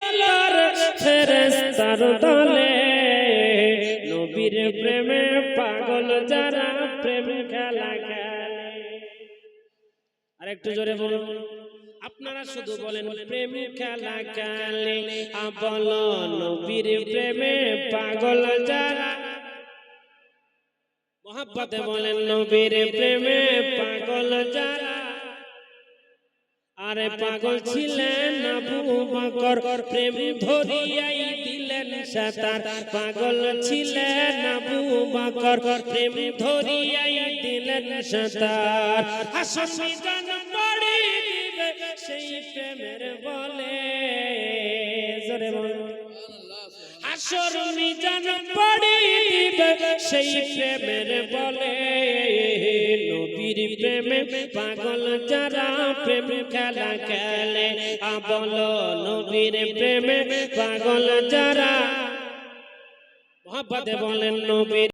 আল্লাহর ফেরেশতার দলে নবীর প্রেমে পাগল যারা প্রেম খেলা খেলে। আরেকটু জোরে বলুন, আপনারা শুধু বলেন প্রেম খেলা খেলে, বলো নবীর প্রেমে পাগল যারা। মোহাব্বতে বলেন নবীর প্রেমে পাগল যারা। আরে পাগল ছিলেন আবু বকর, প্রেম ধরিয়াই দিলেন সাতার। পাগল ছিলেন আবু বকর, প্রেম ধরিয়াই দিলেন সাতার। হাসর মিজান পড়ি দিবে সেই প্রেমের বলে। জোরে বলুন, হাসর মিজান পড়ি দিবে সেই প্রেমের বলে। নবীর প্রেমে পাগল যারা প্রেম খেলা খেলে, বলো নবীর প্রেমে পাগল যারা। মোহাব্বতে বলেন নবীর